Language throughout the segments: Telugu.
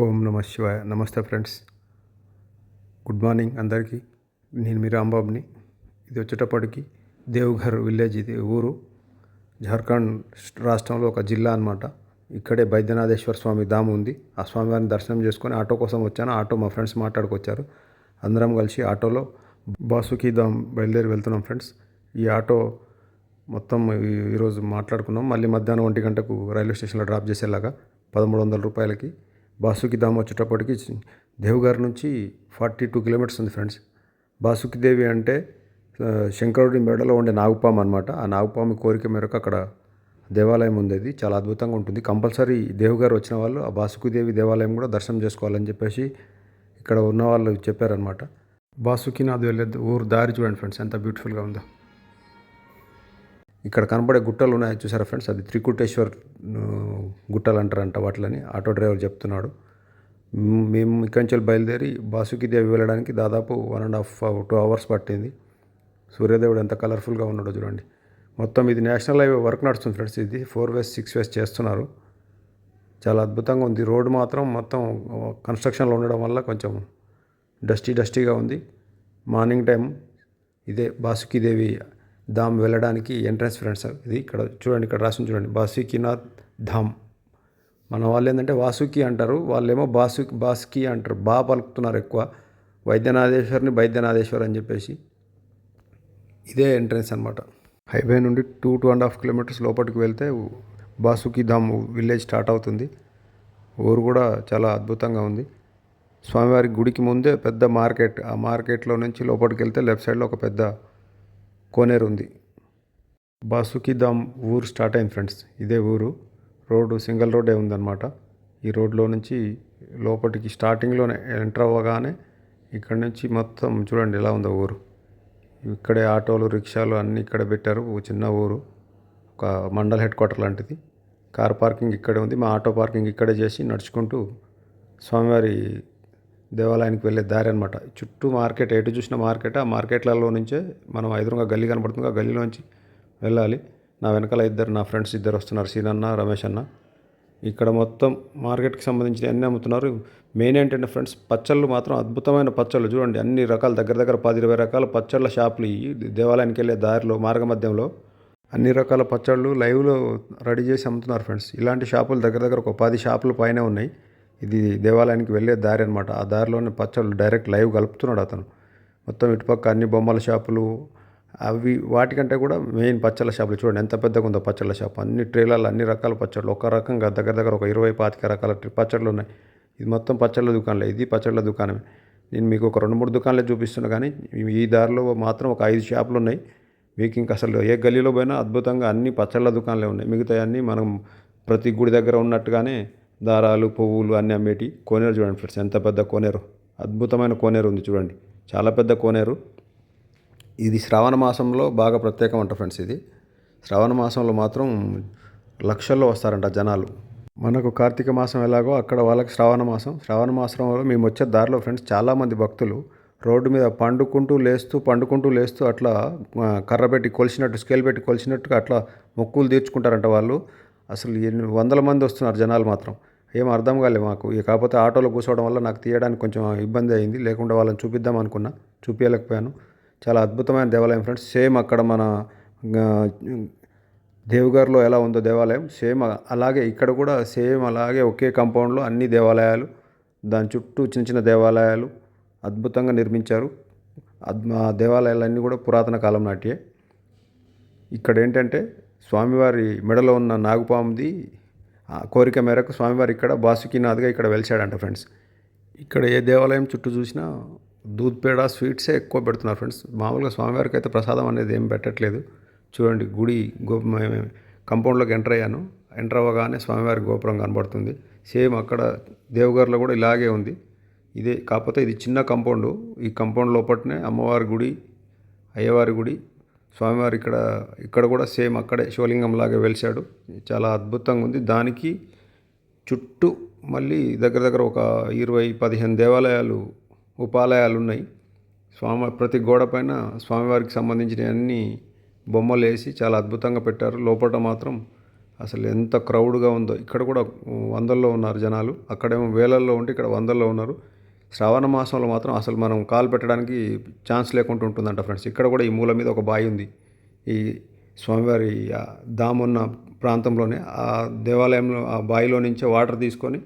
ఓం నమ శివాయ. నమస్తే ఫ్రెండ్స్, గుడ్ మార్నింగ్ అందరికీ. నేను మీ రాంబాబుని. ఇది వచ్చేటప్పటికి దేవ్ఘర్ విలేజ్, ఇది ఊరు జార్ఖండ్ రాష్ట్రంలో ఒక జిల్లా అనమాట. ఇక్కడే బైద్యనాథేశ్వర స్వామి ధామ్ ఉంది. ఆ స్వామివారిని దర్శనం చేసుకొని ఆటో కోసం వచ్చాను. ఆటో మా ఫ్రెండ్స్ మాట్లాడుకొచ్చారు. అందరం కలిసి ఆటోలో బాసుకి ధామ్ బయలుదేరి వెళ్తున్నాం ఫ్రెండ్స్. ఈ ఆటో మొత్తం ఈరోజు మాట్లాడుకున్నాం. మళ్ళీ మధ్యాహ్నం 1 గంటకు రైల్వే స్టేషన్లో డ్రాప్ చేసేలాగా 1300 రూపాయలకి. బాసుకి ధామ్ వచ్చేటప్పటికి దేవ్ఘర్ నుంచి 42 కిలోమీటర్స్ ఉంది ఫ్రెండ్స్. బాసుకి దేవి అంటే శంకరుడి మెడలో ఉండే నాగుపాము అనమాట. ఆ నాగుపాము కోరిక మేరకు అక్కడ దేవాలయం ఉంది. అది చాలా అద్భుతంగా ఉంటుంది. కంపల్సరీ దేవ్ఘర్ వచ్చిన వాళ్ళు ఆ బాసుకి దేవి దేవాలయం కూడా దర్శనం చేసుకోవాలని చెప్పేసి ఇక్కడ ఉన్న వాళ్ళు చెప్పారనమాట. బాసుకినాథ్ వెళ్ళే ఊరు దారి చూడండి ఫ్రెండ్స్, ఎంత బ్యూటిఫుల్గా ఉందో. ఇక్కడ కనబడే గుట్టలు ఉన్నాయి చూసారా ఫ్రెండ్స్, అది త్రికుటేశ్వర్ గుట్టలు అంటారంట వాటిని. ఆటో డ్రైవర్ చెప్తున్నాడు. మేము ఇక్కడి నుంచి బయలుదేరి బాసుకి దేవి వెళ్ళడానికి దాదాపు 1.5 2 అవర్స్ పట్టింది. సూర్యదేవుడు ఎంత కలర్ఫుల్గా ఉన్నాడో చూడండి. మొత్తం ఇది నేషనల్ హైవే వర్క్ నడుస్తుంది ఫ్రెండ్స్. ఇది 4 వేస్ 6 వేస్ చేస్తున్నారు. చాలా అద్భుతంగా ఉంది. రోడ్డు మాత్రం మొత్తం కన్స్ట్రక్షన్లో ఉండడం వల్ల కొంచెం డస్టీగా ఉంది. మార్నింగ్ టైం ఇదే బాసుకి దేవి ధామ్ వెళ్ళడానికి ఎంట్రన్స్ ఫ్రెండ్స్. ఇది ఇక్కడ చూడండి, ఇక్కడ రాసి చూడండి, బాసుకినాథ్ ధామ్. మన వాళ్ళు ఏంటంటే వాసుకి అంటారు, వాళ్ళేమో బాసుకి అంటారు. పలుకుతున్నారు ఎక్కువ. వైద్యనాథేశ్వర్ అని చెప్పేసి ఇదే ఎంట్రన్స్ అనమాట. హైవే నుండి 2.5 కిలోమీటర్స్ లోపలికి వెళ్తే బాసుకి ధామ్ విలేజ్ స్టార్ట్ అవుతుంది. ఊరు కూడా చాలా అద్భుతంగా ఉంది. స్వామివారి గుడికి ముందే పెద్ద మార్కెట్. ఆ మార్కెట్లో నుంచి లోపలికి వెళ్తే లెఫ్ట్ సైడ్లో ఒక పెద్ద కోనేరు ఉంది. బాసుకి ధామ్ ఊరు స్టార్ట్ అయింది ఫ్రెండ్స్. ఇదే ఊరు. రోడ్డు సింగిల్ రోడ్డే ఉందన్నమాట. ఈ రోడ్లో నుంచి లోపలికి స్టార్టింగ్లోనే ఎంటర్ అవ్వగానే ఇక్కడ నుంచి మొత్తం చూడండి ఎలా ఉందో ఊరు. ఇక్కడే ఆటోలు రిక్షాలు అన్నీ ఇక్కడ పెట్టారు. చిన్న ఊరు, ఒక మండల్ హెడ్ క్వార్టర్ లాంటిది. కార్ పార్కింగ్ ఇక్కడే ఉంది. మా ఆటో పార్కింగ్ ఇక్కడే చేసి నడుచుకుంటూ స్వామివారి దేవాలయానికి వెళ్ళే దారి అనమాట. చుట్టూ మార్కెట్, ఎటు చూసిన మార్కెట్. ఆ మార్కెట్లలో నుంచే మనం ఎదురుగా గల్లీ కనబడుతుంది. ఆ గల్లీలోంచి వెళ్ళాలి. నా వెనకాల నా ఫ్రెండ్స్ ఇద్దరు వస్తున్నారు, సీనన్న రమేష్ అన్న. ఇక్కడ మొత్తం మార్కెట్కి సంబంధించిన అన్నీ అమ్ముతున్నారు. మెయిన్ ఏంటంటే ఫ్రెండ్స్, పచ్చళ్ళు మాత్రం అద్భుతమైన పచ్చళ్ళు చూడండి. అన్ని రకాల దగ్గర 10-20 రకాల పచ్చళ్ళ షాపులు ఈ దేవాలయానికి వెళ్ళే దారిలో మార్గ మధ్యంలో అన్ని రకాల పచ్చళ్ళు లైవ్లో రెడీ చేసి అమ్ముతున్నారు ఫ్రెండ్స్. ఇలాంటి షాపులు దగ్గర ఒక 10 షాపులు పైన ఉన్నాయి. ఇది దేవాలయానికి వెళ్ళే దారి అనమాట. ఆ దారిలోనే పచ్చళ్ళు డైరెక్ట్ లైవ్ కలుపుతున్నాడు అతను. మొత్తం ఇటుపక్క అన్ని బొమ్మల షాపులు, అవి వాటికంటే కూడా మెయిన్ పచ్చళ్ళ షాపులు చూడండి ఎంత పెద్దగా ఉందో. పచ్చళ్ళ షాప్ అన్ని ట్రేలలో అన్ని రకాల పచ్చళ్ళు, ఒక రకంగా దగ్గర ఒక 20-25 రకాల పచ్చళ్ళు ఉన్నాయి. ఇది మొత్తం పచ్చళ్ళ దుకాణాలే. ఇది పచ్చళ్ళ దుకాణమే. నేను మీకు ఒక 2-3 దుకాణాలే చూపిస్తున్నా, కానీ ఈ దారిలో మాత్రం ఒక 5 షాపులు ఉన్నాయి. మీకు ఇంకా అసలు ఏ గల్లీలో పోయినా అద్భుతంగా అన్ని పచ్చళ్ళ దుకాణాలే ఉన్నాయి. మిగతా అన్నీ మనం ప్రతి గుడి దగ్గర ఉన్నట్టుగానే దారాలు, పువ్వులు అన్నీ అమ్మేటి. కోనేరు చూడండి ఫ్రెండ్స్, ఎంత పెద్ద కోనేరు. అద్భుతమైన కోనేరు ఉంది చూడండి, చాలా పెద్ద కోనేరు. ఇది శ్రావణ మాసంలో బాగా ప్రత్యేకం అంట ఫ్రెండ్స్. ఇది శ్రావణ మాసంలో మాత్రం లక్షల్లో వస్తారంట జనాలు. మనకు కార్తీక మాసం ఎలాగో అక్కడ వాళ్ళకి శ్రావణ మాసంలో మేము వచ్చే దారిలో ఫ్రెండ్స్ చాలామంది భక్తులు రోడ్డు మీద పండుకుంటూ లేస్తూ అట్లా కర్ర పెట్టి కొలిసినట్టు, స్కేల్ పెట్టి కొలిసినట్టుగా అట్లా మొక్కులు తీర్చుకుంటారంట వాళ్ళు. అసలు ఎన్ని వందల మంది వస్తున్నారు జనాలు మాత్రం. ఏం అర్థం కాలేదు మాకు. కాకపోతే ఆటోలో కూర్చోవడం వల్ల నాకు తీయడానికి కొంచెం ఇబ్బంది అయింది. లేకుండా వాళ్ళని చూపిద్దాం అనుకున్నా, చూపించలేకపోయాను. చాలా అద్భుతమైన దేవాలయం ఫ్రెండ్స్. సేమ్ అక్కడ మన దేవ్ఘర్లో ఎలా ఉందో దేవాలయం, సేమ్ అలాగే ఇక్కడ కూడా సేమ్ అలాగే ఒకే కాంపౌండ్లో అన్ని దేవాలయాలు, దాని చుట్టూ చిన్న దేవాలయాలు అద్భుతంగా నిర్మించారు. ఆ దేవాలయాలన్నీ కూడా పురాతన కాలం నాటియే. ఇక్కడ ఏంటంటే స్వామివారి మెడలో ఉన్న నాగుపాముది కోరిక మేరకు స్వామివారి ఇక్కడ బాసుకినాథ్గా ఇక్కడ వెలిచాడంట ఫ్రెండ్స్. ఇక్కడ ఏ దేవాలయం చుట్టూ చూసినా దూద్ పేడ స్వీట్సే ఎక్కువ పెడుతున్నారు ఫ్రెండ్స్. మామూలుగా స్వామివారికి అయితే ప్రసాదం అనేది ఏం పెట్టట్లేదు. చూడండి, గుడి కాంపౌండ్లోకి ఎంటర్ అవ్వగానే స్వామివారి గోపురం కనబడుతుంది. సేమ్ అక్కడ దేవ్ఘర్లో కూడా ఇలాగే ఉంది. ఇదే కాకపోతే ఇది చిన్న కాంపౌండ్. ఈ కాంపౌండ్ లోపలనే అమ్మవారి గుడి, అయ్యవారి గుడి, స్వామివారి ఇక్కడ కూడా సేమ్ అక్కడే శివలింగం లాగా వెలిశాడు. చాలా అద్భుతంగా ఉంది. దానికి చుట్టూ మళ్ళీ దగ్గర ఒక 20-15 దేవాలయాలు, ఉపాలయాలు ఉన్నాయి. ప్రతి గోడ పైన స్వామివారికి సంబంధించిన అన్ని బొమ్మలు వేసి చాలా అద్భుతంగా పెట్టారు. లోపల మాత్రం అసలు ఎంత క్రౌడ్గా ఉందో. ఇక్కడ కూడా వందల్లో ఉన్నారు జనాలు. అక్కడేమో వేలల్లో ఉంటే ఇక్కడ వందల్లో ఉన్నారు. శ్రావణ మాసంలో మాత్రం అసలు మనం కాలు పెట్టడానికి ఛాన్స్ లేకుండా ఉంటుందంట ఫ్రెండ్స్. ఇక్కడ కూడా ఈ మూల మీద ఒక బావి ఉంది. ఈ స్వామివారి ధామ్ ఉన్న ప్రాంతంలోనే ఆ దేవాలయంలో ఆ బావిలో నుంచే వాటర్ తీసుకొని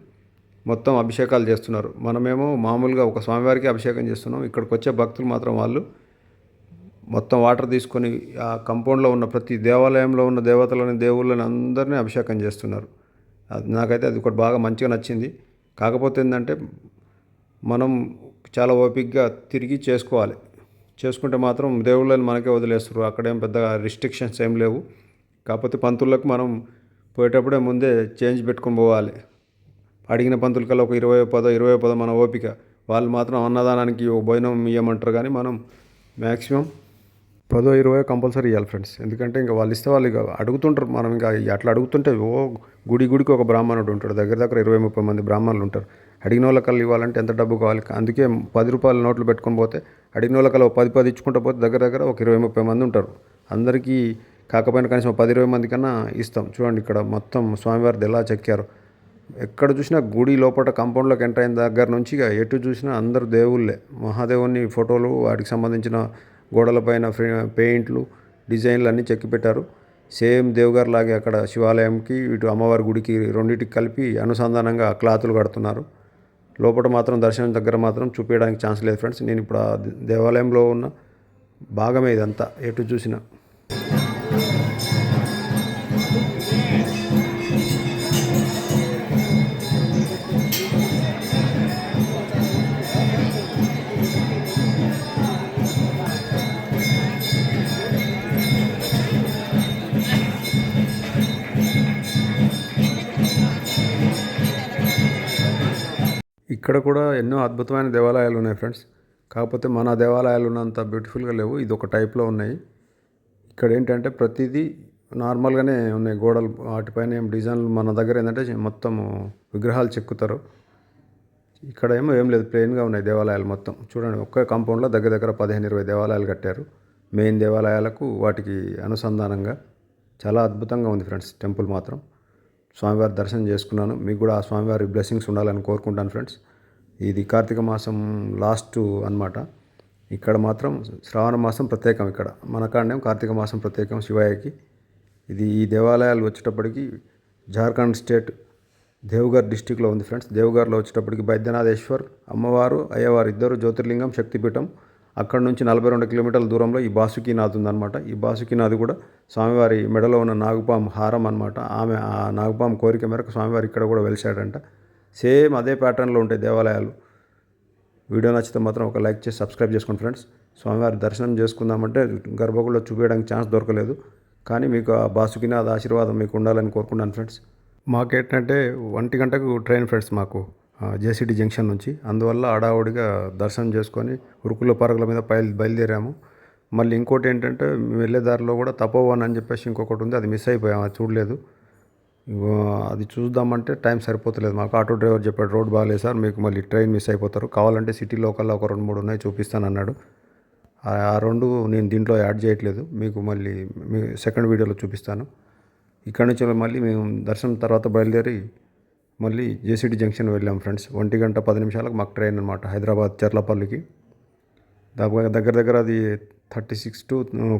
మొత్తం అభిషేకాలు చేస్తున్నారు. మనమేమో మామూలుగా ఒక స్వామివారికి అభిషేకం చేస్తున్నాం. ఇక్కడికి వచ్చే భక్తులు మాత్రం వాళ్ళు మొత్తం వాటర్ తీసుకొని ఆ కంపౌండ్లో ఉన్న ప్రతి దేవాలయంలో ఉన్న దేవతలని దేవుళ్ళని అందరినీ అభిషేకం చేస్తున్నారు. నాకైతే అది ఒకటి బాగా మంచిగా నచ్చింది. కాకపోతే ఏంటంటే మనం చాలా ఓపికగా తిరిగి చేసుకోవాలి. చేసుకుంటే మాత్రం దేవుళ్ళని మనకే వదిలేస్తారు. అక్కడేం పెద్దగా రిస్ట్రిక్షన్స్ ఏం లేవు. కాకపోతే పంతులకు మనం పోయేటప్పుడే ముందే చేంజ్ పెట్టుకొని పోవాలి. అడిగిన పంతుల కల్లా ఒక 20 మన ఓపిక. వాళ్ళు మాత్రం అన్నదానానికి భోజనం ఇవ్వమంటారు, కానీ మనం మ్యాక్సిమం 10-20 కంపల్సరీ ఇవ్వాలి ఫ్రెండ్స్. ఎందుకంటే ఇంకా వాళ్ళు ఇస్తే వాళ్ళు ఇక అడుగుతుంటారు. మనం ఇంకా అట్లా అడుగుతుంటే గుడికి ఒక బ్రాహ్మణుడు ఉంటాడు. దగ్గర 20-30 మంది బ్రాహ్మణులు ఉంటారు. అడిగిన వాళ్ళకల్లా ఇవ్వాలంటే ఎంత డబ్బు కావాలి. అందుకే 10 రూపాయల నోట్లు పెట్టుకొని పోతే అడిగిన వాళ్ళకల్లా 10 ఇచ్చుకుంటూ పోతే దగ్గర ఒక 20-30 మంది ఉంటారు. అందరికీ కాకపోయినా కనీసం 10-20 మంది కన్నా ఇస్తాం. చూడండి ఇక్కడ మొత్తం స్వామివారిది ఎలా చెక్కారు. ఎక్కడ చూసినా గుడి లోపల కాంపౌండ్లోకి ఎంటర్ అయిన దగ్గర నుంచి ఇక ఎటు చూసినా అందరు దేవుళ్ళే. మహాదేవుని ఫోటోలు, వాటికి సంబంధించిన గోడలపైన పెయింట్లు, డిజైన్లు అన్నీ చెక్కి పెట్టారు. సేమ్ దేవగారు లాగే అక్కడ శివాలయంకి ఇటు అమ్మవారి గుడికి రెండింటికి కలిపి అనుసంధానంగా క్లాతులు కడుతున్నారు. లోపల మాత్రం దర్శనం దగ్గర మాత్రం చూపించడానికి ఛాన్స్ లేదు ఫ్రెండ్స్. నేను ఇప్పుడు ఆ దేవాలయంలో ఉన్న భాగమే ఇదంతా ఎటు చూసినా. ఇక్కడ కూడా ఎన్నో అద్భుతమైన దేవాలయాలు ఉన్నాయి ఫ్రెండ్స్. కాకపోతే మన దేవాలయాలు ఉన్నంత బ్యూటిఫుల్గా లేవు. ఇది ఒక టైప్లో ఉన్నాయి. ఇక్కడ ఏంటంటే ప్రతిదీ నార్మల్గానే ఉన్నాయి. గోడలు వాటిపైన ఏం డిజైన్లు. మన దగ్గర ఏంటంటే మొత్తం విగ్రహాలు చెక్కుతారు. ఇక్కడ ఏం లేదు, ప్లెయిన్గా ఉన్నాయి దేవాలయాలు మొత్తం. చూడండి, ఒకే కాంపౌండ్లో దగ్గర 15-20 దేవాలయాలు కట్టారు. మెయిన్ దేవాలయాలకు వాటికి అనుసంధానంగా చాలా అద్భుతంగా ఉంది ఫ్రెండ్స్. టెంపుల్ మాత్రం స్వామివారి దర్శనం చేసుకున్నాను. మీకు కూడా ఆ స్వామివారి బ్లెస్సింగ్స్ ఉండాలని కోరుకుంటాను ఫ్రెండ్స్. ఇది కార్తీక మాసం లాస్ట్ అన్నమాట. ఇక్కడ మాత్రం శ్రావణ మాసం ప్రత్యేకం. ఇక్కడ మన కాడనేమో కార్తీక మాసం ప్రత్యేకం శివయ్యకి. ఈ దేవాలయాలు వచ్చేటప్పటికి జార్ఖండ్ స్టేట్ దేవఘర్ డిస్టిక్లో ఉంది ఫ్రెండ్స్. దేవఘర్లో వచ్చేటప్పటికి బైద్యనాథేశ్వర్ అమ్మవారు, అయ్యవారు ఇద్దరు జ్యోతిర్లింగం, శక్తిపీఠం. అక్కడ నుంచి 42 కిలోమీటర్ల దూరంలో ఈ బాసుకీనాథ్ ఉందన్నమాట. ఈ బాసుకీనాథ్ కూడా స్వామివారి మెడలో ఉన్న నాగుపాము హారం అనమాట. ఆ నాగుపాము కోరిక మేరకు స్వామివారి ఇక్కడ కూడా వెలిశాడంట. సేమ్ అదే ప్యాటర్న్లో ఉంటాయి దేవాలయాలు. వీడియో నచ్చితే మాత్రం ఒక లైక్ చేసి సబ్స్క్రైబ్ చేసుకోండి ఫ్రెండ్స్. స్వామివారి దర్శనం చేసుకుందామంటే గర్భగుడిలో చూపించడానికి ఛాన్స్ దొరకలేదు. కానీ మీకు ఆ బాసుకీనాథ్ ఆశీర్వాదం మీకు ఉండాలని కోరుకున్నాను ఫ్రెండ్స్. మాకేంటంటే 1 గంటకు ట్రైన్ ఫ్రెండ్స్ మాకు జేసీటీ జంక్షన్ నుంచి. అందువల్ల హడావుడిగా దర్శనం చేసుకొని ఉరుకుల పరుగుల మీద బయలుదేరాము. మళ్ళీ ఇంకోటి ఏంటంటే వెళ్ళే దారిలో కూడా తపోవన్ అని చెప్పేసి ఇంకొకటి ఉంది. అది మిస్ అయిపోయాము, అది చూడలేదు. అది చూద్దామంటే టైం సరిపోతలేదు మాకు. ఆటో డ్రైవర్ చెప్పాడు, రోడ్ బాగాలేదు సార్, మీకు మళ్ళీ ట్రైన్ మిస్ అయిపోతారు, కావాలంటే సిటీ లోకల్లో ఒక 2-3 ఉన్నాయి చూపిస్తాను అన్నాడు. ఆ 2 నేను దీంట్లో యాడ్ చేయట్లేదు, మీకు మళ్ళీ మీ సెకండ్ వీడియోలో చూపిస్తాను. ఇక్కడ నుంచి మళ్ళీ మేము దర్శనం తర్వాత బయలుదేరి మళ్ళీ జేసీటీ జంక్షన్ వెళ్ళాం ఫ్రెండ్స్. 1 గంట 10 నిమిషాలకు మాకు ట్రైన్ అనమాట హైదరాబాద్ చర్లపల్లికి. దగ్గర అది 36 to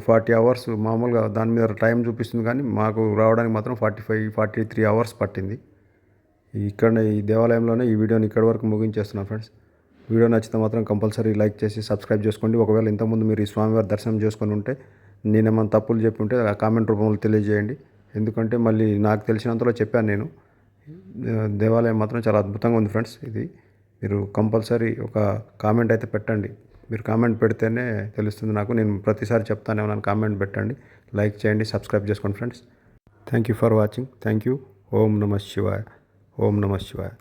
40 అవర్స్ మామూలుగా దాని మీద టైం చూపిస్తుంది, కానీ మాకు రావడానికి మాత్రం 45-43 అవర్స్ పట్టింది. ఈ దేవాలయంలోనే ఈ వీడియోని ఇక్కడి వరకు ముగించేస్తున్నాను ఫ్రెండ్స్. వీడియో నచ్చితే మాత్రం కంపల్సరీ లైక్ చేసి సబ్స్క్రైబ్ చేసుకోండి. ఒకవేళ ఇంతకుముందు మీరు ఈ స్వామివారి దర్శనం చేసుకొని ఉంటే, నేనేమన్నా తప్పులు చెప్పి ఉంటే ఆ కామెంట్ రూపంలో తెలియజేయండి. ఎందుకంటే మళ్ళీ నాకు తెలిసినంతలో చెప్పాను నేను. దేవాలయం మాత్రం చాలా అద్భుతంగా ఉంది ఫ్రెండ్స్. ఇది మీరు కంపల్సరీ ఒక కామెంట్ అయితే పెట్టండి. మీరు కామెంట్ పెడితేనే తెలుస్తుంది నాకు. నేను ప్రతిసారి చెప్తాను, ఏమన్నా కామెంట్ పెట్టండి, లైక్ చేయండి, సబ్స్క్రైబ్ చేసుకోండి friends. Thank you for watching. Thank you. ఓం నమః శివాయ. ఓం నమః శివాయ.